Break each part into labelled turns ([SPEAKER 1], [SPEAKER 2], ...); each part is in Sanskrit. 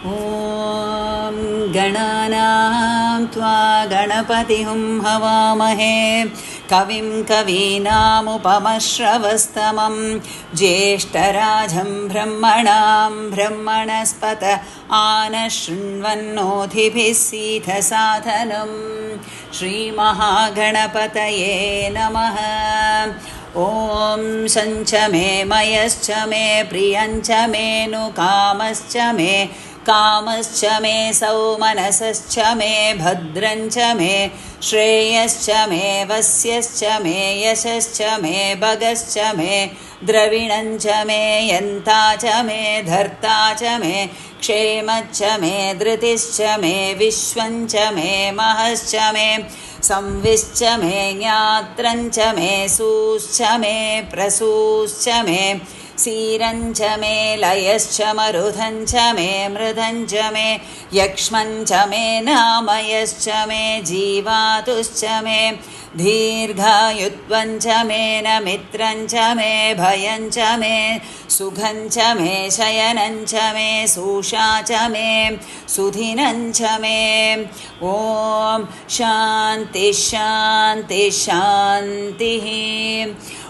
[SPEAKER 1] ॐ गणानां त्वा गणपतिं हवामहे कविं कवीनामुपमश्रवस्तमं ज्येष्ठराजं ब्रह्मणां ब्रह्मणस्पत आनशृण्वन्नोतिभिः सीदसादनं श्रीमहागणपतये नमः। ॐ सञ्च मे मयश्च मे प्रियञ्च मे नु कामश्च मे कामश्च मे सौमनसश्च मे भद्रञ्च मे श्रेयश्च मे वस्यश्च मे यशश्च मे भगश्च मे द्रविणञ्च मे यन्ता च मे धर्ता च मे क्षेमच्च मे धृतिश्च मे विश्वञ्च मे महश्च मे संविश्च मे ज्ञात्रञ्च मे सूश्च मे प्रसूश्च मे सीरञ्च मे लयश्च मरुधञ्च मे मृदञ्च मे यक्ष्मञ्च मे नामयश्च मे जीवातुश्च मे दीर्घायुत्वञ्च मे नमित्रञ्च मे भयञ्च मे सुखञ्च मे शयनञ्च मे सूषा च मे सुधिनञ्च मे। ॐ शान्ति शान्ति शान्तिः।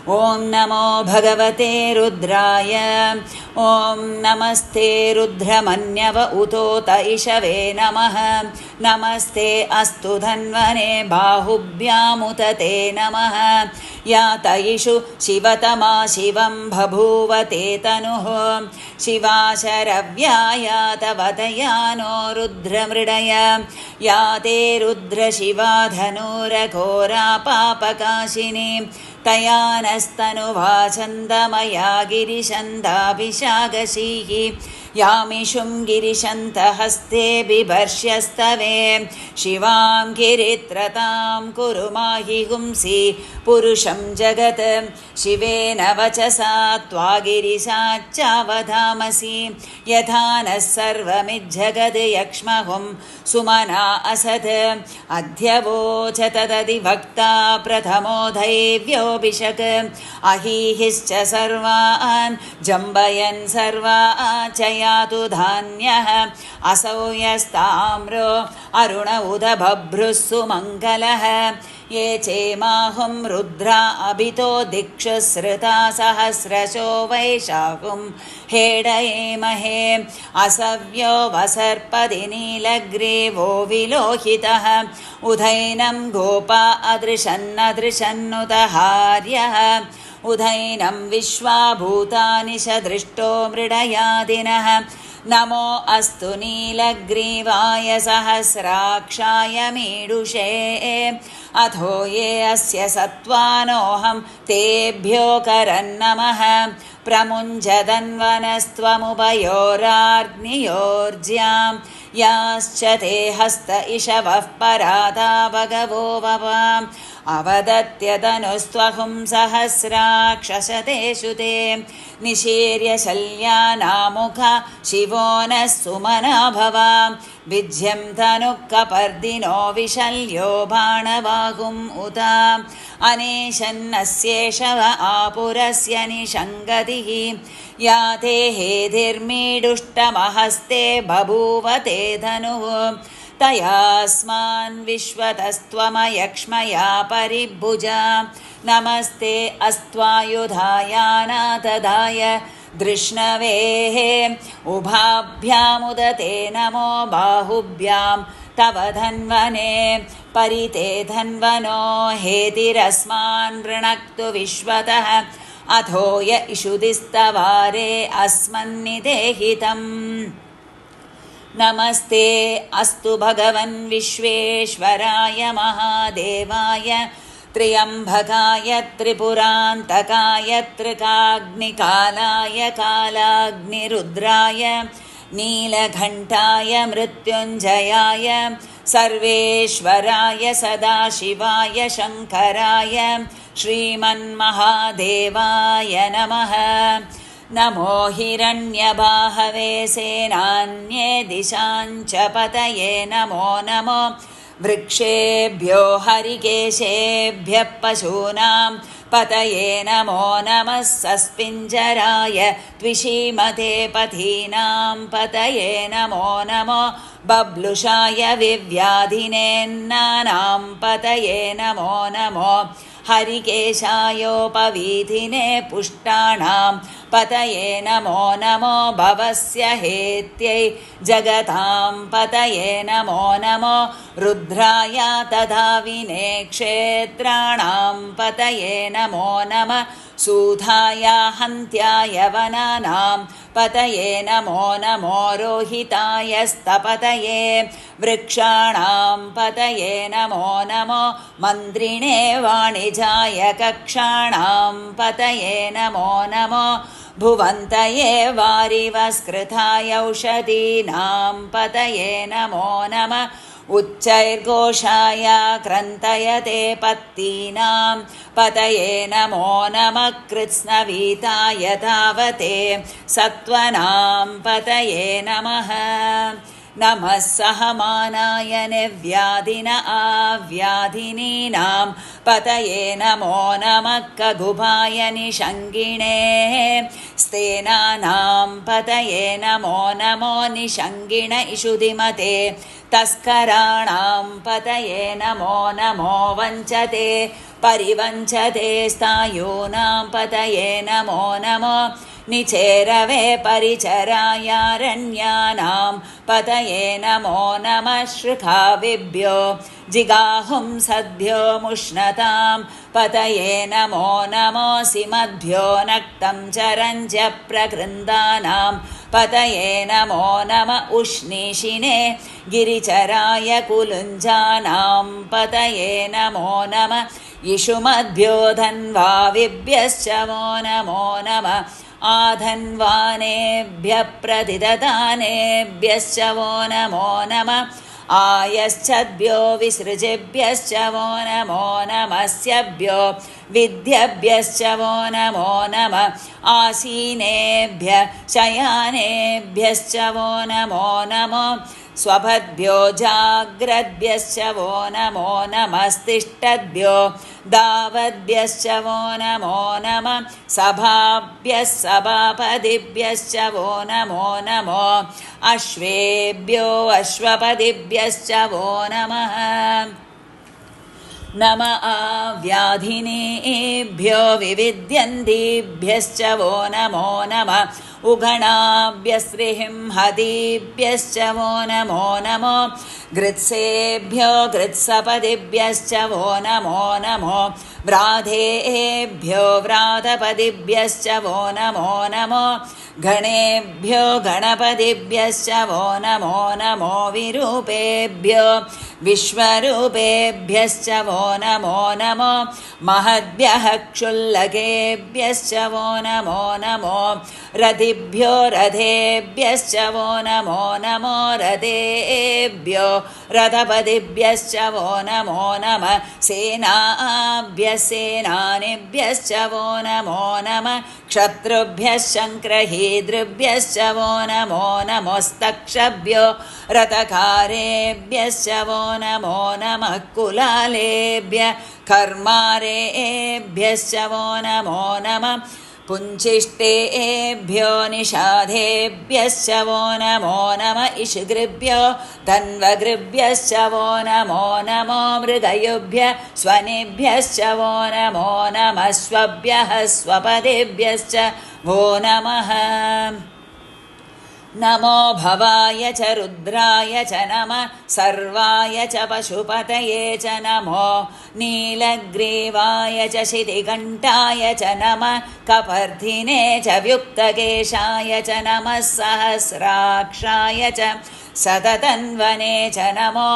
[SPEAKER 1] ॐ नमो भगवते रुद्राय। ॐ नमस्ते रुद्रमन्यव उतोत इषवे नमः। नमस्ते अस्तु धन्वने बाहुभ्यामुत ते नमः। यातयिषु शिवतमा शिवं बभूवते तनुः शिवा शरव्यायातवतयानो रुद्रमृडय याते रुद्रशिवा धनुरघोरा पापकाशिनी तया नस्तनुवाचन्दमया गिरिशन्दाभिषागशीः यामिषुं गिरिशन्तहस्ते बिभर्ष्यस्तवे शिवां गिरित्रतां कुरु माहि पुंसि पुरुषं जगत् शिवेन वचसा त्वा गिरिशाच्चावधामसि यथा नः सर्वमिज्जगद् यक्ष्महुं सुमना असत् अध्यवोच तदधिवक्ता प्रथमो दैव्योऽभिषक् अहीहिश्च सर्वान् जम्बयन् सर्वान् च यातु धान्यः असौ यस्ताम्रो अरुण उद बभ्रुः सुमङ्गलः ये चेमाहुं रुद्रा अभितो दिक्षुश्रुता सहस्रशो वैशाखुं हेडयेमहे असव्यो वसर्पदि नीलग्रीवो विलोहितः उदैनं गोपा अदृशन्नदृशन्नुतहार्यः उदैनं विश्वाभूतानि च दृष्टो मृडयादिनः नमो अस्तु नीलग्रीवाय सहस्राक्षाय मीडुषे अथो ये अस्य सत्त्वानोऽहं तेभ्यो करन्नमः प्रमुञ्चदन्वनस्त्वमुभयोराग्नियोर्ज्यां याश्च ते हस्त इषवः पराता भगवो ववाम् अवदत्यतनुस्त्वहुं सहस्राक्षशतेषु ते निशीर्य शल्यानामुखा शिवो नः सुमना भवा विज्यं तनुः कपर्दिनो विशल्यो बाणबाहुम् उता अनेशन्नस्येषव आपुरस्य निषङ्गतिः याते हेधिर्मीडुष्टमहस्ते बभूवते धनुः तयास्मान् विश्वतस्त्वमयक्ष्मया परिभुजा नमस्ते अस्त्वायुधायानातदाय धृष्णवेः उभाभ्यामुदते नमो बाहुभ्यां तव धन्वने परिते धन्वनो हेतिरस्मान् वृणक्तु विश्वतः अथो य इषुदिस्तवारे अस्मन्निदेहितम् नमस्ते अस्तु भगवन् विश्वेश्वराय महादेवाय त्र्यम्बकाय त्रिपुरान्तकाय त्रिकाग्निकालाय कालाग्निरुद्राय नीलकण्ठाय मृत्युञ्जयाय सर्वेश्वराय सदाशिवाय शङ्कराय श्रीमन्महादेवाय नमः। नमो हिरण्यबाहवे सेनान्ये दिशाञ्च पतये नमो नमो वृक्षेभ्यो हरिकेशेभ्यः पशूनां पतये नमो नमः सस्पिञ्जराय त्विषीमते पथीनां पतये नमो नमो बब्लुषाय विव्याधिनेन्नानां पतये नमो नमो हरिकेशायोपवीधिने पुष्टाणां पतये नमो नमो भवस्य हेत्यै जगतां पतये नमो नमो रुद्राय तथा विने क्षेत्राणां पतये नमो नमः सूधाय हन्त्याय वनानां पतये नमो नमो रोहिताय स्तपतये वृक्षाणां पतये नमो नमो मन्त्रिणे वाणिजाय कक्षाणां पतये नमो नमो भुवन्तये वारिवस्कृताय औषधीनां पतये नमो नमः उच्चैर्घोषाय क्रन्तयते पत्तीनां पतये नमो नमः कृत्स्नवीताय धावते सत्त्वनां पतये नमः नमः सहमानाय निर्व्याधिन आव्याधिनीनां पतये नमो नमः कगुभाय निषङ्गिणे स्तेनानां पतये नमो नमो निषङ्गिण इषुधिमते तस्कराणां पतये नमो नमो वञ्चते परिवञ्चते स्थायूनां पतये नमो नमो निचेरवे परिचरायारण्यानां पतये नमो नमः श्रुखाविभ्यो जिगाहुं सद्भ्यो मुष्णतां पतये नमो नमोऽसिमद्भ्यो नक्तं चरञ्च प्रकृन्दानां पतये नमो नम उष्णीषिणे गिरिचराय कुलुञ्जानां पतये नमो नम इषुमद्भ्यो धन्वाविभ्यश्च वो नमो नमः आधन्वानेभ्यः प्रतिददानेभ्यश्च वो नमो नमः आयश्चद्भ्यो विसृजेभ्यश्च वो नमो नमस्यभ्यो विद्यभ्यश्च वो नमो नमः आसीनेभ्यः शयानेभ्यश्च वो नमो नमो स्वभद्भ्यो जाग्रद्भ्यश्च वो नमो नमस्तिष्ठद्भ्यो दावद्भ्यश्च वो नमो नमः सभाभ्यः सभापतिभ्यश्च वो नमो नमो अश्वेभ्यो अश्वपतिभ्यश्च वो नमः नम आव्याधिनेभ्यो विविध्यन्तीभ्यश्च वो नमो नमः उगणाभ्यस्त्रिहिंहतीभ्यश्च वो नमो नमो गृत्सेभ्यो गृत्सपदिभ्यश्च वो नमो नमो व्राधेभ्यो व्रातपदिभ्यश्च वो नमो नमो गणेभ्यो गणपतिभ्यश्च वो नमो नमो विरूपेभ्यो विश्वरूपेभ्यश्च वो नमो नमो महद्भ्यः क्षुल्लकेभ्यश्च वो नमो नमो रथिभ्यो रथेभ्यश्च वो नमो नमो रथेभ्यो रथपतिभ्यश्च वो नमो नमः सेनाभ्यः सेनानिभ्यश्च वो नमो नमः क्षत्रुभ्यः शङ्क्रहीद्रुभ्यश्च वो नमो नमोस्तक्षभ्यो रथकारेभ्यश्च वो नमो नमः कुलालेभ्यः कर्मारेभ्यश्च वो नमो नमः पुञ्चिष्टेभ्यो निषाधेभ्यश्च वो नमो नमः इषुगृभ्यो धन्वगृभ्यश्च वो नमो नमो मृगयुभ्यः स्वनेभ्यश्च वो नमो नमः स्वभ्यः स्वपदेभ्यश्च वो नमः नमो भवाय च रुद्राय च नमः सर्वाय च पशुपतये च नमो नीलग्रीवाय च शितिकण्ठाय च नमः कपर्धिने च व्युक्तकेशाय च नमः सहस्राक्षाय च सततन्वने च नमो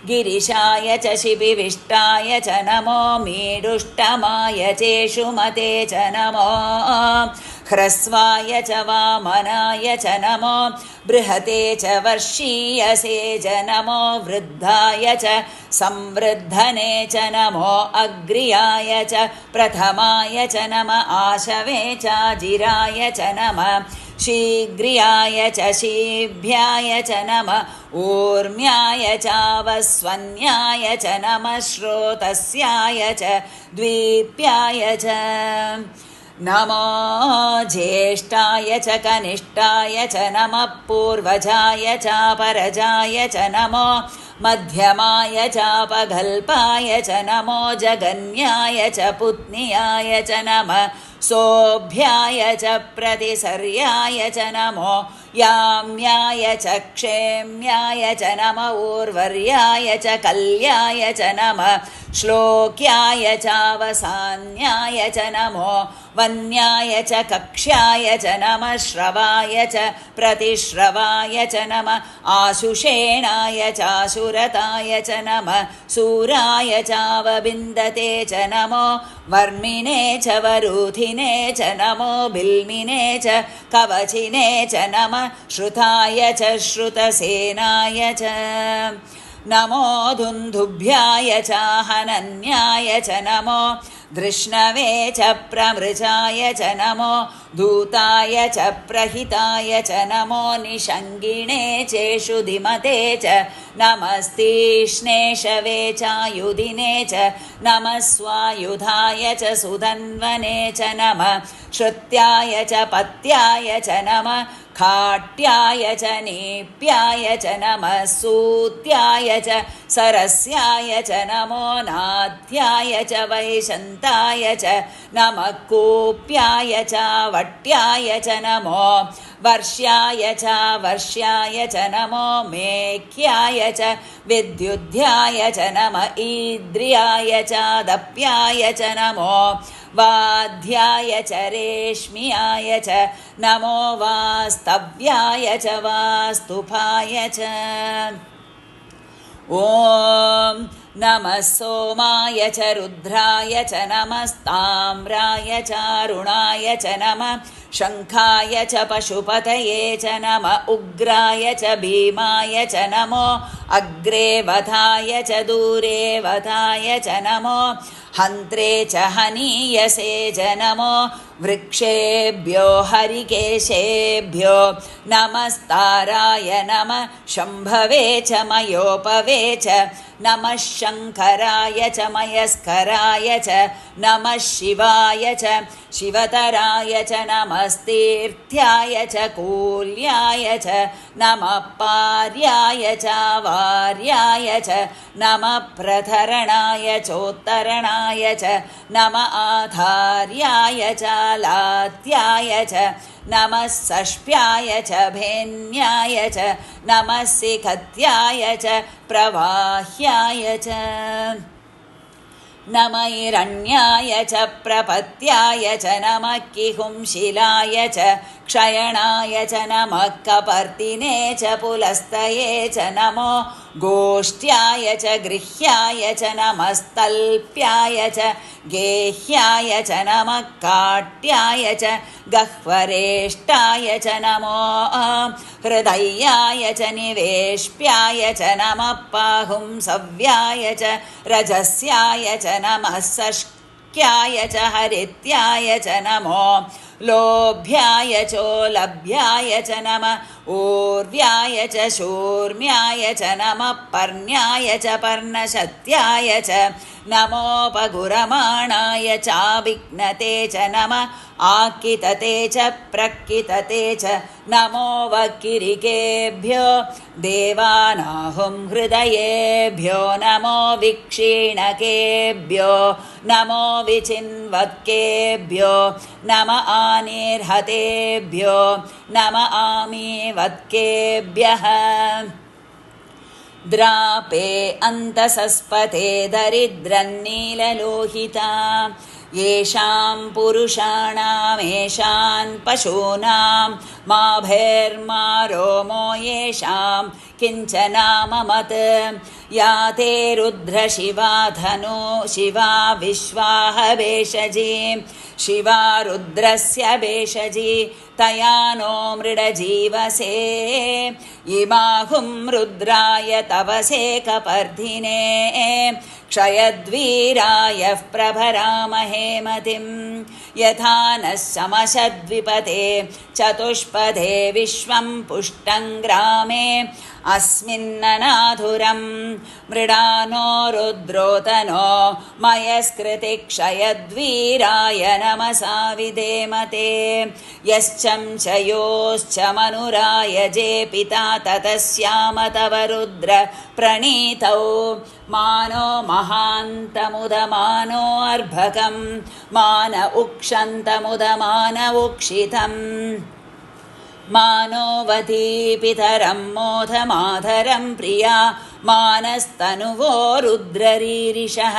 [SPEAKER 1] गिरिशाय च शिबिविष्टाय च नमो मीडुष्टमाय चेषुमते च नमो ह्रस्वाय च वामनाय च नमो बृहते च वर्षीयसे च नमो वृद्धाय च संवृद्धने च नमो अग्र्याय च प्रथमाय च नम आशवे च जिराय च नमः शीघ्रियाय च शीभ्याय च नमः ऊर्म्याय चावस्वन्याय च नमः श्रोतस्याय च द्वीप्याय च नमो ज्येष्ठाय च कनिष्ठाय च नमः पूर्वजाय चापरजाय च नमो मध्यमाय चापगल्पाय च नमो जगन्याय च पुत्न्याय च नमः सोऽभ्याय च प्रतिसर्याय च नमो याम्याय च क्षेम्याय च नमः ऊर्वर्याय च कल्याय च नमः श्लोक्याय चावसान्याय च नमो वन्याय च कक्ष्याय च नमः श्रवाय च प्रतिश्रवाय च नमः आशुषेणाय चाशुरताय च नमः सूराय चावबिन्दते च नमो वर्मिणे च वरूथिने च नमो बिल्मिने च कवचिने च नमः श्रुताय च श्रुतसेनाय च नमो धुन्धुभ्याय च हनन्याय च नमो धृष्णवे च प्रमृजाय च नमो दूताय च प्रहिताय च नमो निषङ्गिणे चेषुधिमते च नमस्तीक्ष्णेशवे चायुधिने च नमः स्वायुधाय च सुधन्वने च नमः श्रुत्याय च पत्याय च नमः खाट्याय च नीप्याय च नमः सूत्याय च सरस्याय च नमो नाद्याय च वैशन्ताय च नमः कूप्याय च वट्याय च नमो वर्ष्याय च वर्ष्याय च नमो मेक्याय च विद्युद्ध्याय च नमः ईद्रियाय च दप्याय च नमो वाद्याय च रेश्म्याय च नमो वास्तव्याय च वास्तुपाय च ॐ नमः सोमाय च रुद्राय च नमस्ताम्राय च अरुणाय च नमः शङ्खाय च पशुपतये च नमः उग्राय च भीमाय च नमो अग्रे वधाय च दूरे वधाय च नमो हन्त्रे च हनीयसे च नमो वृक्षेभ्यो हरिकेशेभ्यो नमस्ताराय नमः शम्भवे च मयोपवे च नमः शङ्कराय च मयस्कराय च नमः शिवाय च शिवतराय च नमस्तीर्थ्याय च कूल्याय च नमः पार्याय च वार्याय च नमः प्रधरणाय चोत्तरणाय च नमः आधार्याय च लात्याय च नमः सष्प्याय च भेन्याय च नमः सिखत्याय च प्रवाह्याय च नमः हिरण्याय च प्रपत्याय च नमः किहुंशिलाय च क्षयणाय च नमः कपर्दिने च पुलस्तये च नमो गोष्ठ्याय च गृह्याय च नमस्तल्प्याय च गेह्याय च नमः काट्याय च गह्वरेष्टाय च नमो हृदयाय च निवेश्प्याय च नमः पाहुंसव्याय च रजस्याय च नमः सष्क्याय च हरित्याय च नमो लोभ्याय चोलभ्याय च नमः ऊर्व्याय च शूर्म्याय च नमः पर्ण्याय च पर्णशत्याय च नमोपगुरमाणाय चाभिघ्नते च नमः आकितते च प्रकितते च नमो वकिरिकेभ्यो देवानाहुं हृदयेभ्यो नमो विक्षीणकेभ्यो नमो विचिन्वत्केभ्यो नम आनिर्हतेभ्यो नम आमीवत्केभ्यः द्रापे अन्तसस्पते दरिद्रन्नीललोहिता येषां पुरुषाणामेषान् पशूनां माभैर्मा रोमो येषां किञ्चनाममत् या ते रुद्रशिवा धनु शिवा विश्वाह भेषजी शिवा रुद्रस्य भेषजी तया नो मृडजीवसे इमाहुं रुद्राय तवसे कपर्धिने क्षयद्वीरायः प्रभरामहे मतिं यथा नः शमशद्विपदे चतुष्पदे विश्वं पुष्टं ग्रामे अस्मिन्ननाधुरं मृडानो रुद्रोतनो मयस्कृति क्षयद्वीराय नमसा विधेमते यश्चं च योश्च मनुरायजे पिता ततस्याम तव रुद्र प्रणीतौ मानो महान्तमुदमानो अर्भकं मान उक्षन्तमुदमान उक्षितम् मानोवती पितरं मोधमाधरं प्रिया मानस्तनुवो रुद्ररीरिषः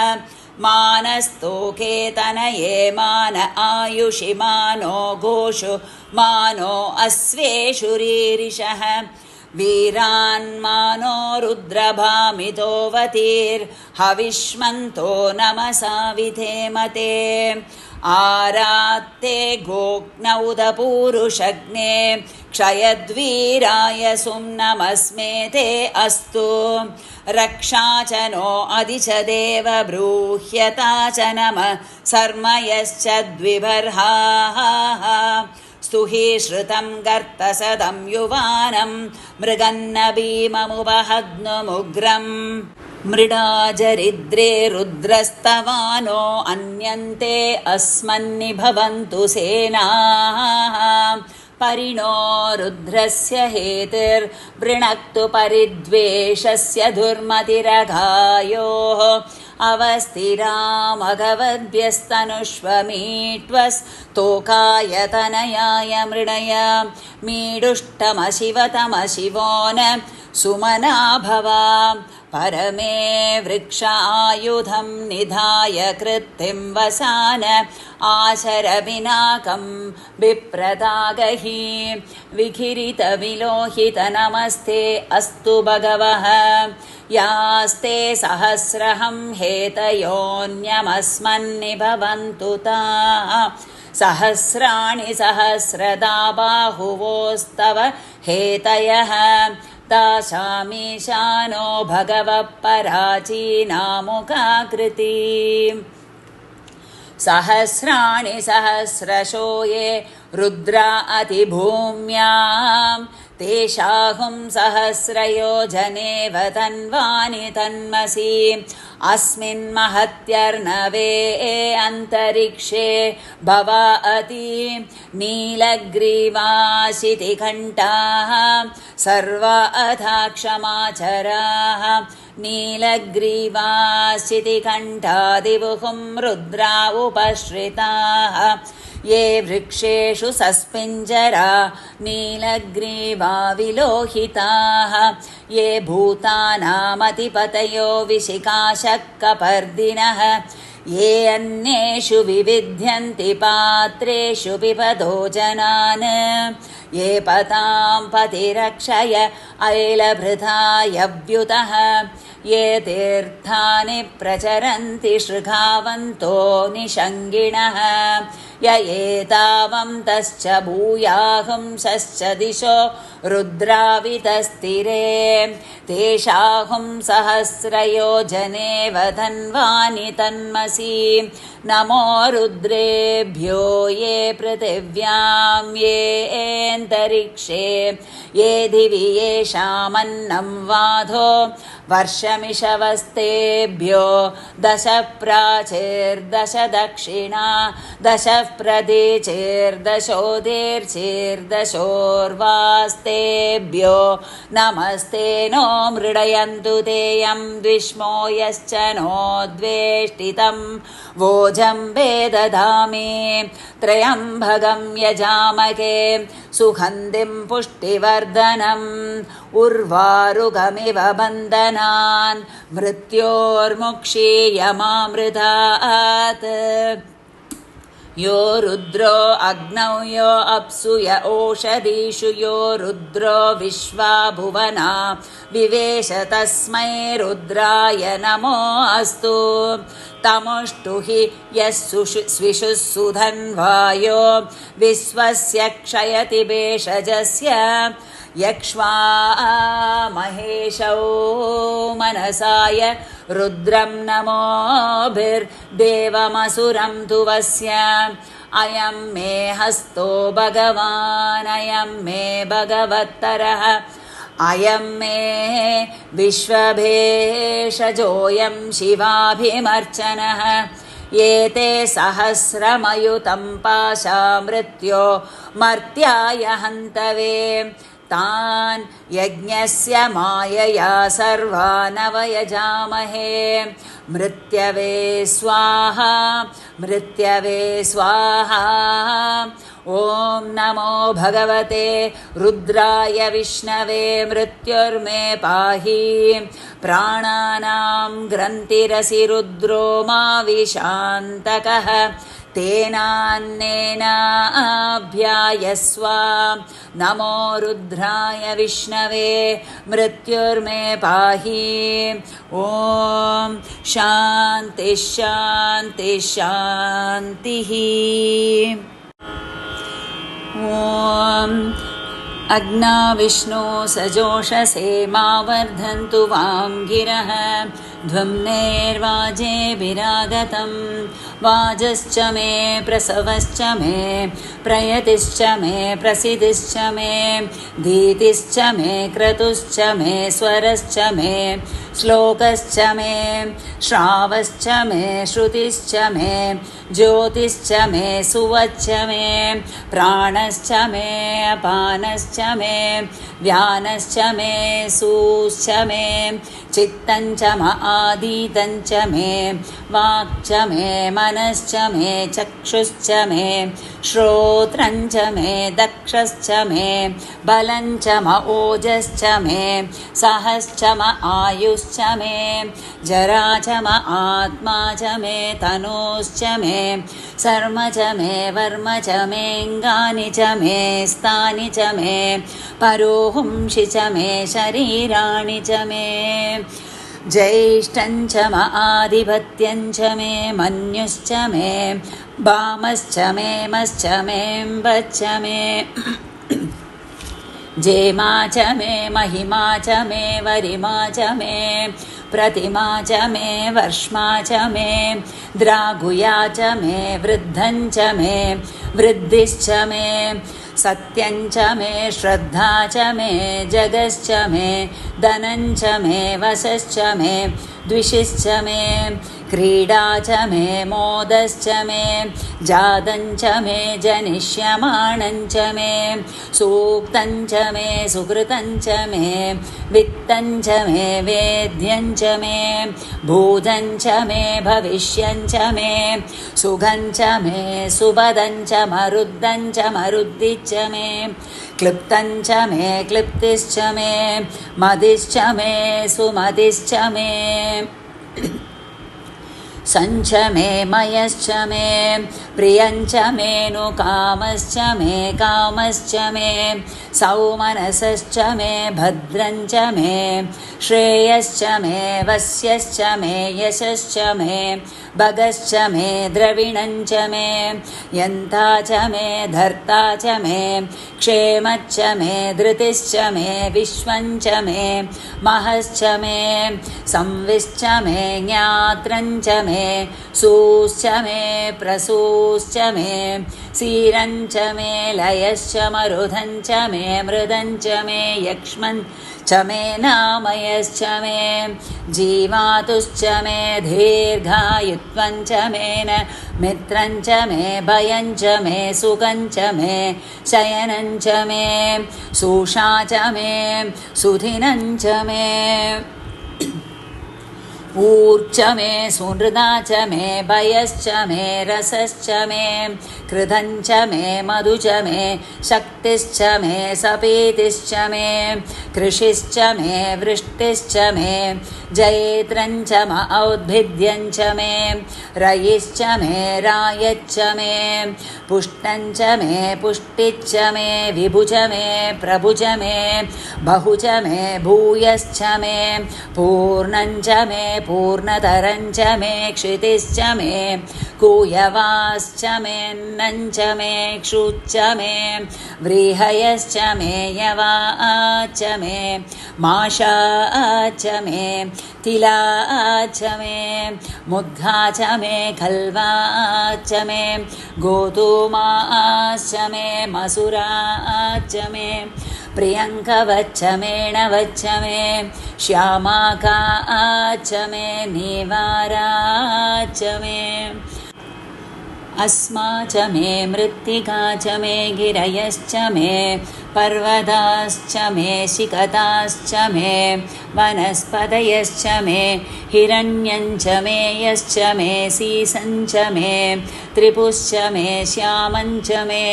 [SPEAKER 1] मानस्तोके तनये मान आयुषि मानो गोषु मानो अश्वेषु रीरिषः वीरान्मानो रुद्रभामितोऽवतीर्हविष्मन्तो नमसा विधेमते आरात्ते गोग्नौदपूरुषग्ने क्षयद्वीराय सुम्नमस्मेते अस्तु रक्षा च नो अधि च देव ब्रूह्यता च नम सर्मयश्च द्विबर्हाः स्तुहि श्रुतं गर्तसदं युवानं मृगन्न भीममुपहग्नुमुग्रम् मृडाजरिद्रे रुद्रस्तवानो अन्यन्ते अस्मन्निभवन्तु सेनाः परिणो रुद्रस्य हेतिर्वृणक्तु परिद्वेषस्य दुर्मतिरघायोः अवस्थिरामघवद्भ्यस्तनुष्वमीट्वस्तोकाय तनयाय मृणय मीडुष्टमशिवतमशिवो न सुमना भवा परमे वृक्ष आयुधं निधाय कृत्तिं वसान आचरविनाकं विप्रदागहि विखिरितविलोहित नमस्ते अस्तु भगवः यास्ते सहस्रहं हेतयोऽन्यमस्मन्निभवन्तु ताः सहस्राणि सहस्रदा बाहुवोस्तव हेतयः दाशामीशानो भगवः पराचीनामुखाकृति सहस्राणि सहस्रशो ये रुद्रा अतिभूम्यां तेषाहुं सहस्रयोजने वतन्वानि तन्मसि अस्मिन् महत्यर्णवे अन्तरिक्षे भवा अति नीलग्रीवाशितिघण्टाः सर्वा अथा क्षमाचराः नीलग्रीवाशितिघण्टादिवुहुं रुद्रा उपश्रिताः ये वृक्षेषु सस्पिञ्जरा नीलग्रीवा विलोहिताः ये भूतानामतिपतयो विशिखाशक्कपर्दिनः ये अन्येषु विविध्यन्ति पात्रेषु पिबतो जनान् ये पतां पतिरक्षय ऐलभृतायव्युतः ये तीर्थानि प्रचरन्ति शृगावन्तो निषङ्गिणः य एतावं तश्च भूयाहुंसश्च दिशो रुद्रावितस्तिरे तेषाहुं सहस्रयोजने वधन्वानि तन्मसि नमो रुद्रेभ्यो ये पृथिव्यां येऽन्तरिक्षे ये दिवि येषामन्नं वाधो वर्षमिषवस्तेभ्यो दश प्राचीर्दश दक्षिणा दश प्रतीचीर्दशोदीर्चीर्दशोर्वास्तेभ्यो नमस्ते नो मृडयन्तु तेयं द्विष्मो यश्च नो द्वेष्टितं वोजं वेदधामि त्र्यम्बकं यजामहे सुगन्धिं पुष्टिवर्धनम् उर्वारुकमिव बन्धनान् मृत्योर्मुक्षीयमामृतात् यो रुद्रो अग्नौ यो अप्सु य ओषधीषु यो रुद्रो विश्वा भुवना विवेश तस्मै रुद्राय नमो अस्तु तमुष्टुहि यः स्विषुः सुधन्वायो विश्वस्य क्षयति भेषजस्य यक्ष्वा महेशौ मनसाय रुद्रं नमोभिर्देवमसुरं तु वस्य अयं मे हस्तो भगवान् अयं मे भगवत्तरः अयं मे विश्वभेषजोऽयं शिवाभिमर्चनः एते सहस्रमयुतं पाशा मृत्यो मर्त्याय हन्तवे तान् यज्ञस्य मायया सर्वानवयजामहे मृत्यवे स्वाहा मृत्यवे स्वाहा ॐ नमो भगवते रुद्राय विष्णवे मृत्युर्मे पाहि प्राणानां ग्रन्थिरसि रुद्रो मा विशान्तकः तेनान्नेनाभ्यायस्व नमो रुद्राय विष्णवे मृत्युर्मे पाहि ॐ शान्ति शान्ति शान्तिः ॐ अग्ना विष्णु सजोषसे मा वर्धन्तु वां गिरः ध्वम्नेर्वाजेभिरागतं वाजश्च मे प्रसवश्च मे प्रयतिश्च मे प्रसिद्धिश्च मे धीतिश्च मे क्रतुश्च मे स्वरश्च मे श्लोकश्च मे श्रावश्च मे श्रुतिश्च मे ज्योतिश्च मे सुवच्च मे प्राणश्च मे अपानश्च मे व्यानश्च मे सूश्च मे चित्तञ्च आदीतञ्च मे वाक्च मे मनश्च मे चक्षुश्च मे श्रोत्रञ्च मे दक्षश्च मे बलञ्च ओजश्च मे सहश्च आयुश्च मे जरा च आत्मा च मे तनूश्च मे सर्म च मे वर्म च मेऽङ्गानि च मे स्थानि च मे परोहुंषि च मे शरीराणि च मे ज्येष्ठञ्च आधिपत्यञ्च मे मन्युश्च मे वामश्च मे मश्च मेऽम्बश्च मे जेमा च मे महिमा च मे वरिमा च मे प्रतिमा च मे वर्ष्मा च मे द्रागुया च मे वृद्धञ्च मे वृद्धिश्च मे सत्यञ्च मे श्रद्धा च मे जगश्च मे धनञ्च मे वशश्च मे द्विषिश्च मे क्रीडा च मे मोदश्च मे जातञ्च मे जनिष्यमाणञ्च मे सूक्तञ्च मे सुकृतञ्च मे वित्तञ्च मे वेद्यञ्च मे भूतञ्च मे भविष्यञ्च मे सुखञ्च मे सुपदञ्च मरुद्धञ्च मरुद्धिश्च मे क्लिप्तञ्च मे क्लिप्तिश्च मे मदिश्च मे सुमतिश्च मे सञ्च मे मयश्च मे प्रियञ्च मेऽनुकामश्च मे कामश्च मे सौमनसश्च मे भद्रञ्च मे श्रेयश्च मे वस्यश्च मे यशश्च मे भगश्च मे द्रविणञ्च मे यन्ता च मे धर्ता च मे क्षेमच्च मे धृतिश्च मे विश्वञ्च मे महश्च मे संविश्च मे ज्ञात्रञ्च मे सूश्च मे प्रसूश्च मे सीरञ्च मे लयश्च मरुधञ्च मे मृदञ्च मे यक्ष्मञ्च मे नामयश्च मे जीवातुश्च मे दीर्घायुत्वञ्च मे न मित्रञ्च मे भयञ्च मे सुखञ्च मे शयनञ्च मे सूषा च मे सुधिनञ्च मे ऊर्च मे सुहृदा च मे भयश्च मे रसश्च मे कृधञ्च मे मधु च मे शक्तिश्च मे सपीतिश्च मे कृषिश्च मे वृष्टिश्च मे जयेत्रञ्च औद्भिद्यञ्च मे रयिश्च मे रायच्च मे पुष्टञ्च मे पुष्टिश्च मे विभुज मे प्रभुज मे बहुज मे भूयश्च मे पूर्णञ्च मे पूर्णतरञ्च मे क्षितिश्च मे कूयवाश्च मे नञ्च मे क्षुच्च मे व्रीहयश्च मे यवाच मे माशाच मे तिलाच मे मुद्गाच मे खल्वाच मे गोधूमाश्च मे मसुराच मे प्रियङ्कवच्च मेणवच्च मे श्यामाकाच मे नीवाराच मे अस्मा च मे मृत्तिका च मे गिरयश्च मे पर्वताश्च मे शिखताश्च मे वनस्पतयश्च मे हिरण्यञ्च मे यश्च मे सीसञ्च मे त्रिपुश्च मे श्यामञ्च मे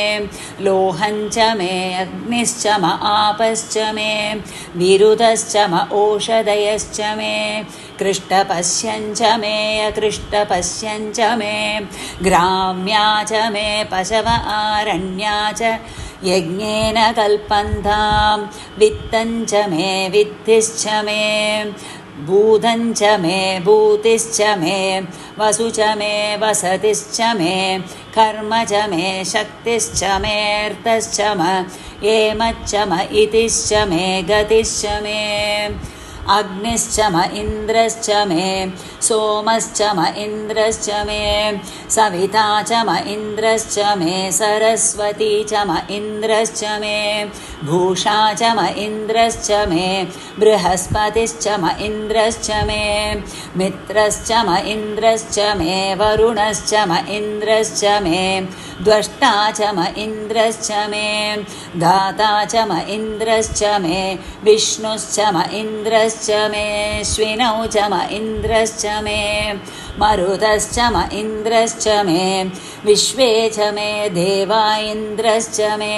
[SPEAKER 1] लोहञ्च मे अग्निश्च म आपश्च मे विरुधश्च म ओषधयश्च मे कृष्टपश्यञ्च मे अकृष्टपश्यञ्च मे ग्राम्या च मे पशव आरण्या च यज्ञेन कल्पन्तां वित्तञ्च मे वित्तिश्च मे भूतञ्च मे भूतिश्च मे वसु च मे वसतिश्च मे कर्म च मे शक्तिश्च मेऽर्थश्च म एमच्च म इतिश्च मे गतिश्च मे अग्निश्च म इन्द्रश्च मे सोमश्च म इन्द्रश्च मे सविता च म इन्द्रश्च मे सरस्वती च म इन्द्रश्च मे भूषा च म इन्द्रश्च मे बृहस्पतिश्च म इन्द्रश्च मे मित्रश्च म इन्द्रश्च मे वरुणश्च म इन्द्रश्च मे द्वष्टा च म इन्द्रश्च मे दाता च म इन्द्रश्च मे विष्णुश्च म इन्द्रश्च मे श्विनौ च म इन्द्रश्च मे मरुतश्च म इन्द्रश्च मे विश्वे च मे देवा इन्द्रश्च मे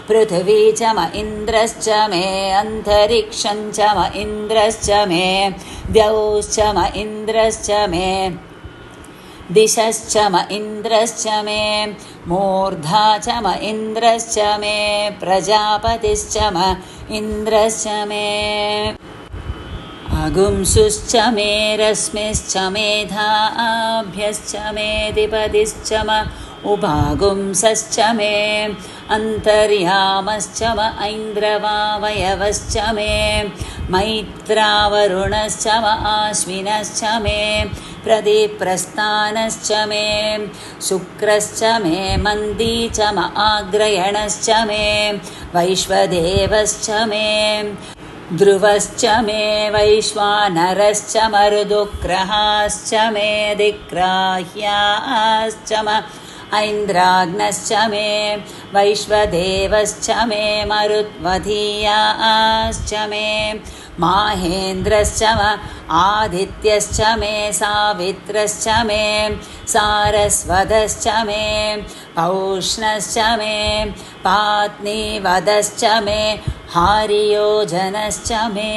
[SPEAKER 1] पृथिवी च म इन्द्रश्च मे अन्तरिक्षं च म इन्द्रश्च मे द्यौश्च म इन्द्रश्च मे दिशश्च म इन्द्रश्च मे मूर्धा च म इन्द्रश्च मे प्रजापतिश्च म इन्द्रश्च मे अगुंसुश्च मे रश्मिश्च मेधाभ्यश्च मे दिपदिश्च म उपागुंसश्च मे अन्तर्यामश्च म ऐन्द्रवावयवश्च मे मैत्रावरुणश्च म आश्विनश्च मे प्रदीप्रस्थानश्च मे शुक्रश्च मे मन्दी च म आग्रयणश्च मे वैश्वदेवश्च मे ध्रुवश्च मे वैश्वानरश्च मरुदुग्रहाश्च मे दिग्राह्याश्च म ऐन्द्राग्नश्च मे वैश्वदेवश्च मे मरुद्वधीयाश्च मे माहेन्द्रश्च म आदित्यश्च मे सावित्रश्च मे सारस्वतश्च मे पौष्णश्च मे पात्नीवदश्च मे हारियोजनश्च मे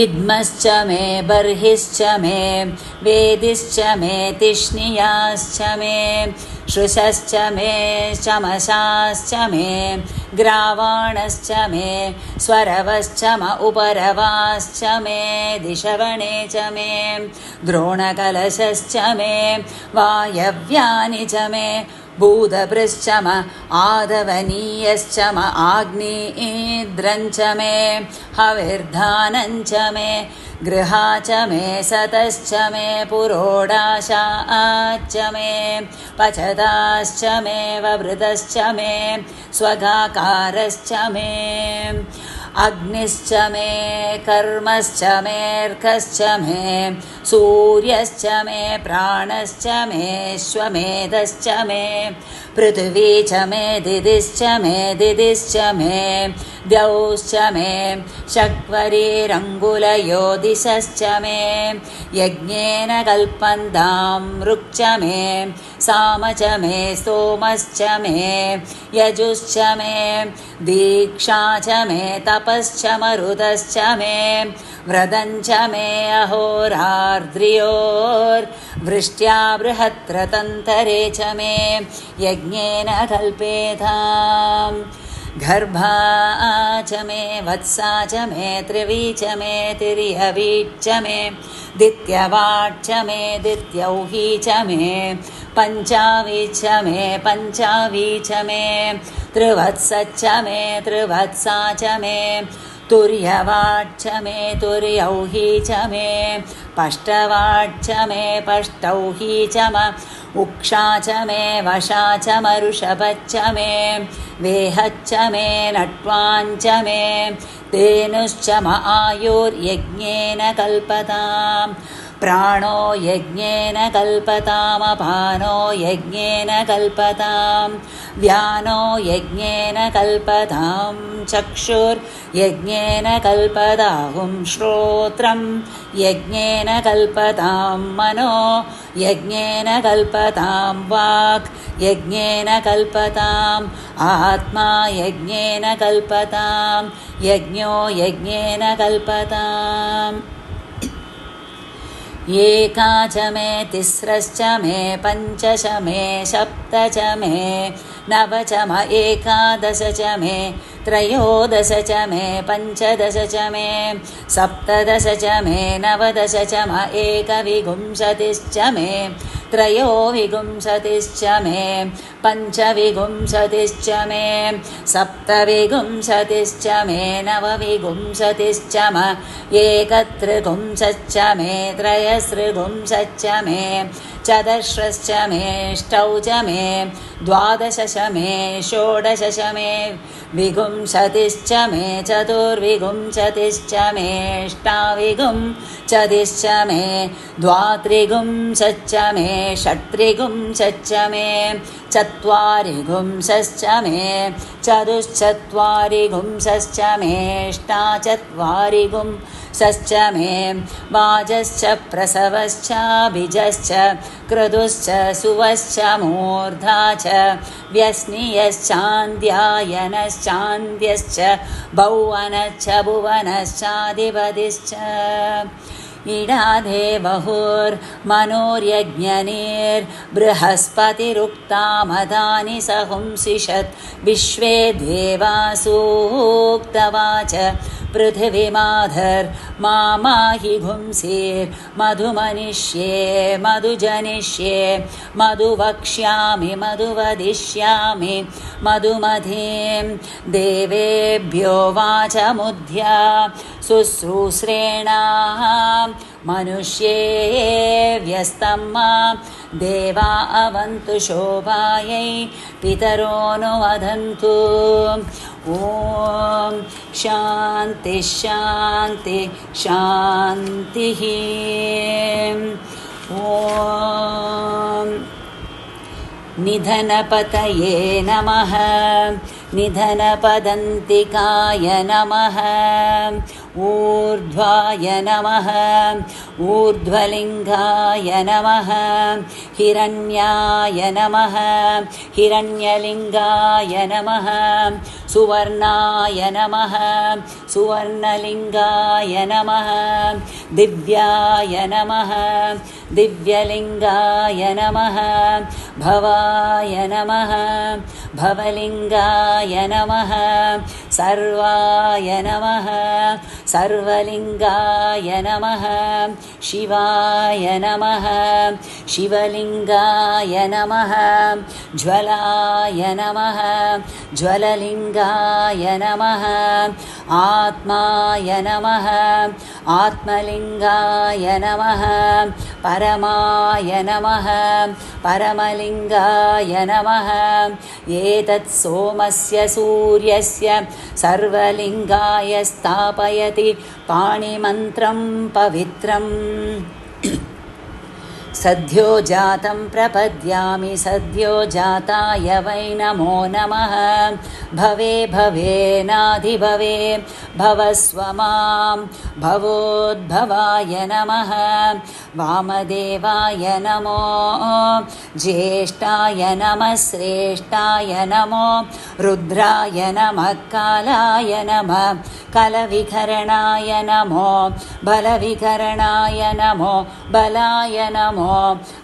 [SPEAKER 1] इद्मश्च मे बर्हिश्च मे वेदिश्च मे तिष्णियाश्च मे श्रुशश्च मे शमशाश्च मे ग्रावाणश्च मे स्वरवश्च म उपरवाश्च मे दिशवणे च मे द्रोणकलशश्च मे वायव्यानि च मे भूतभृश्च म आदवनीयश्च म आग्नेयीद्रञ्च मे हविर्धानञ्च मे गृहा च मे सतश्च मे पुरोडाशाच्च मे पचताश्च मे ववृतश्च मे स्वगाकारश्च मे अग्निश्च मे कर्मश्च मेऽर्कश्च मे सूर्यश्च मे प्राणश्च मे श्वमेधश्च मे पृथिवी च मे दिदिश्च मे द्यौश्च मे शक्वरीरङ्गुलयोदिशश्च मे यज्ञेन कल्पन्तां ऋक् च मे साम च मे स्तोमश्च मे यजुश्च मे दीक्षा च मे तपश्च मरुतश्च मे व्रतञ्च मे अहोरार्द्र्योर्वृष्ट्या बृहत्रतन्तरे च मे यज्ञेन कल्पेताम् गर्भा च मे वत्सा च मे त्रिवी च मे तिर्यवी च मे दित्यवाट् च मे दित्यौही च मे पञ्चावी च मे पञ्चावी च मे त्रिवत्स च मे त्रिवत्सा च मे तुर्यवाट् च मे तुर्यौही च मे पष्टवाट् च मे पष्टौही च म उक्षा च मे वशा च मरुषभच्च मे वेहच्च मे नट्वाञ्च मे धेनुश्च म आयुर्यज्ञेन कल्पतां प्राणो यज्ञेन कल्पतामपानो यज्ञेन कल्पतां व्यानो यज्ञेन कल्पतां चक्षुर्यज्ञेन कल्पताहुं श्रोत्रं यज्ञेन कल्पतां मनो यज्ञेन कल्पतां वाक् यज्ञेन कल्पताम् आत्मा यज्ञेन कल्पतां यज्ञो यज्ञेन कल्पताम् एका च मे तिस्रश्च मे पञ्चश मे सप्त च मे नव च म एकादश च मे त्रयोदश च मे पञ्चदश च मे सप्तदश च मे नवदश च म एकविंशतिश्च मे त्रयोविंशतिश्च मे पञ्चविंशतिश्च मे सप्तविंशतिश्च मे नवविंशतिश्च म एकत्रिंशच्च मे त्रयस्त्रिंशच्च मे चतुर्श्च मे अष्टौ च मे द्वादश मे षोडश मे विंशतिश्च मे चतुर्विंशतिश्च मे अष्टाविंशतिश्च मे द्वात्रिंशच्च मे षट्त्रिंशच्च मे चत्वारिंशच्च मे चतुश्चत्वारिंशच्च मे अष्टाचत्वारिंशच्च मे वाजश्च प्रसवश्च बीजश्च क्रतुश्च सुवश्च मूर्धा च व्यस्नियश्चान्द्यायनश्चान्द्यश्च भौवनश्च भुवनश्चाधिपतिश्च इडाधे बहुर्मनोर्यज्ञनिर्बृहस्पतिरुक्तामदानि सहंसिषत् विश्वे देवासूक्तवाच पृथिवीमाधर्माहि घुंसीर्मधुमनिष्ये मधुजनिष्ये मधुवक्ष्यामि मधुवदिष्यामि मधुमतीं देवेभ्यो वाचमुद्या शुश्रूषेणाः मनुष्ये व्यस्तं मां देवा अवन्तु शोभायै पितरो नु वदन्तु ॐ शान्ति शान्ति शान्तिः ॐ निधनपतये नमः निधनपदन्तिकाय नमः ऊर्ध्वाय नमः ऊर्ध्वलिङ्गाय नमः हिरण्याय नमः हिरण्यलिङ्गाय नमः सुवर्णाय नमः सुवर्णलिङ्गाय नमः दिव्याय नमः दिव्यलिङ्गाय नमः भवाय नमः भवलिङ्गाय नमः सर्वाय नमः सर्वलिङ्गाय नमः शिवाय नमः शिवलिङ्गाय नमः ज्वलाय नमः ज्वललिङ्गाय नमः आत्माय नमः आत्मलिङ्गाय नमः परमाय नमः परमलिङ्गाय नमः एतत् सोमस्य सूर्यस्य सर्वलिङ्गाय स्थापयति पाणिमन्त्रं पवित्रम् सद्यो जातं प्रपद्यामि सद्यो जाताय वै नमो नमः भवे भवेनाधिभवे भवस्व मां भवोद्भवाय नमः वामदेवाय नमो ज्येष्ठाय नमः श्रेष्ठाय नमो रुद्राय नमः कालाय नमः कलविकरणाय नमो बलविकरणाय नमो बलाय नमो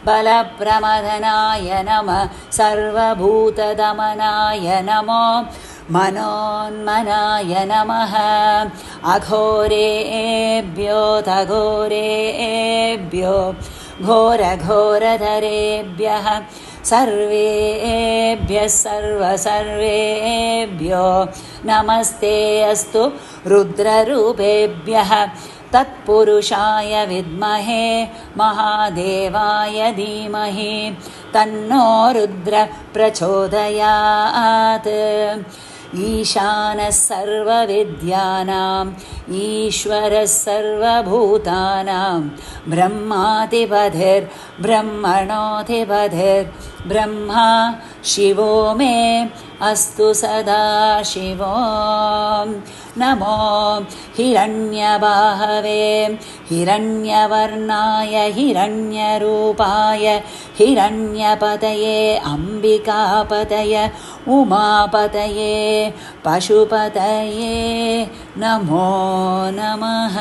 [SPEAKER 1] बलप्रमदनाय नमः सर्वभूतदमनाय नमो मनोन्मनाय नमः अघोरेभ्यो घोरघोरधरेभ्यः सर्वेभ्यो नमस्ते अस्तु रुद्ररूपेभ्यः तत्पुरुषाय विद्महे महादेवाय धीमहि तन्नो रुद्र प्रचोदयात् ईशानः सर्वविद्यानाम् ईश्वरः सर्वभूतानां ब्रह्माधिपतिर्ब्रह्मणोऽधिपतिर्ब्रह्मा शिवो मे अस्तु सदा शिवो नमो हिरण्यबाहवे हिरण्यवर्णाय हिरण्यरूपाय हिरण्यपतये अम्बिकापतये उमापतये पशुपतये नमो नमः।